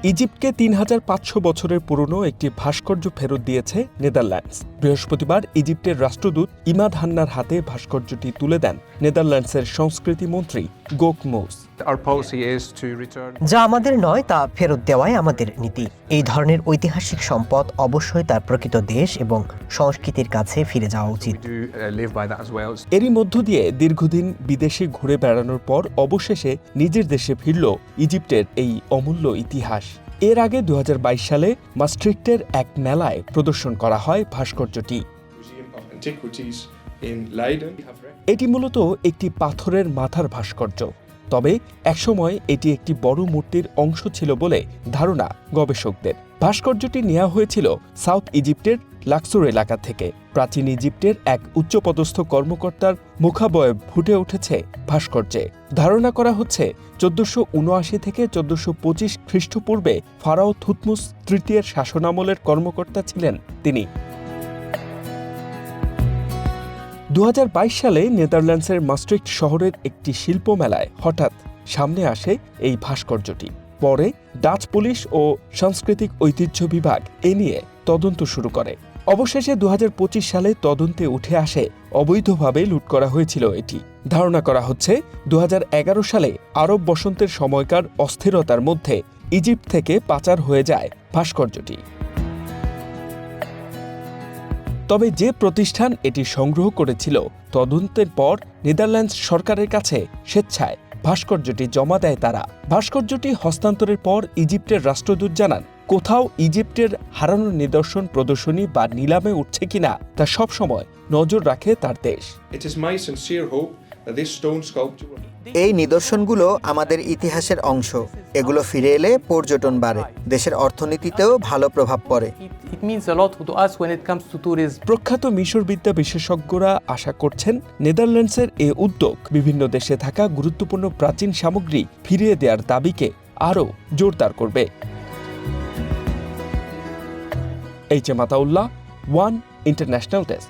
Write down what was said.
ইজিপ্টকে ৩৫০০ বছরের পুরনো একটি ভাস্কর্য ফেরত দিয়েছে নেদারল্যান্ডস। বৃহস্পতিবার ইজিপ্টের রাষ্ট্রদূত ইমাদ হান্নার হাতে ভাস্কর্যটি তুলে দেন নেদারল্যান্ডসের সংস্কৃতি মন্ত্রী গোক মোস। যা আমাদের নয় তা ফেরত দেওয়াই আমাদের নীতি। এই ধরনের ঐতিহাসিক সম্পদ অবশ্যই তার প্রকৃত দেশ এবং সংস্কৃতির কাছে ফিরে যাওয়া উচিত। এরই মধ্য দিয়ে দীর্ঘদিন বিদেশে ঘুরে বেড়ানোর পর অবশেষে নিজের দেশে ফিরল ইজিপ্টের এই অমূল্য ইতিহাস। এর আগে ২০২২ সালে মাস্ট্রিক্টের এক মেলায় প্রদর্শন করা হয় ভাস্কর্যটি। এটি মূলত একটি পাথরের মাথার ভাস্কর্য, তবে একসময় এটি একটি বড় মূর্তির অংশ ছিল বলে ধারণা গবেষকদের। ভাস্কর্যটি নেওয়া হয়েছিল সাউথ ইজিপ্টের লাক্সুর এলাকা থেকে। প্রাচীন ইজিপ্টের এক উচ্চপদস্থ কর্মকর্তার মুখাবয়ব ফুটে উঠেছে ভাস্কর্যে। ধারণা করা হচ্ছে ১৪৭৯ থেকে ১৪২৫ খ্রিস্টপূর্বে ফারাও থুতমোস তৃতীয়ের শাসনামলের কর্মকর্তা ছিলেন তিনি। ২০২২ সালে নেদারল্যান্ডসের মাস্ট্রিক্ট শহরের একটি শিল্প মেলায় হঠাৎ সামনে আসে এই ভাস্কর্যটি। পরে ডাচ পুলিশ ও সাংস্কৃতিক ঐতিহ্য বিভাগ এ নিয়ে তদন্ত শুরু করে। অবশেষে ২০২৫ সালে তদন্তে উঠে আসে অবৈধভাবে লুট করা হয়েছিল এটি। ধারণা করা হচ্ছে ২০১১ সালে আরব বসন্তের সময়কার অস্থিরতার মধ্যে ইজিপ্ট থেকে পাচার হয়ে যায় ভাস্কর্যটি। তবে যে প্রতিষ্ঠান এটি সংগ্রহ করেছিল তদন্তের পর নেদারল্যান্ডস সরকারের কাছে স্বেচ্ছায় ভাস্কর্যটি জমা দেয় তারা। ভাস্কর্যটি হস্তান্তরের পর ইজিপ্টের রাষ্ট্রদূত জানান, কোথাও ইজিপ্টের হারানোর নিদর্শন প্রদর্শনী বা নিলামে উঠছে কিনা তা সবসময় নজর রাখে তার দেশ। এই নিদর্শনগুলো আমাদের ইতিহাসের অংশ। এগুলো ফিরে এলে পর্যটন বাড়ে, দেশের অর্থনীতিতেও ভালো প্রভাব পড়ে। প্রখ্যাত মিশরবিদ্যা বিশেষজ্ঞরা আশা করছেন নেদারল্যান্ডসের এ উদ্যোগ বিভিন্ন দেশে থাকা গুরুত্বপূর্ণ প্রাচীন সামগ্রী ফিরিয়ে দেওয়ার দাবিকে আরও জোরদার করবে। H M Ataullah, one international desk.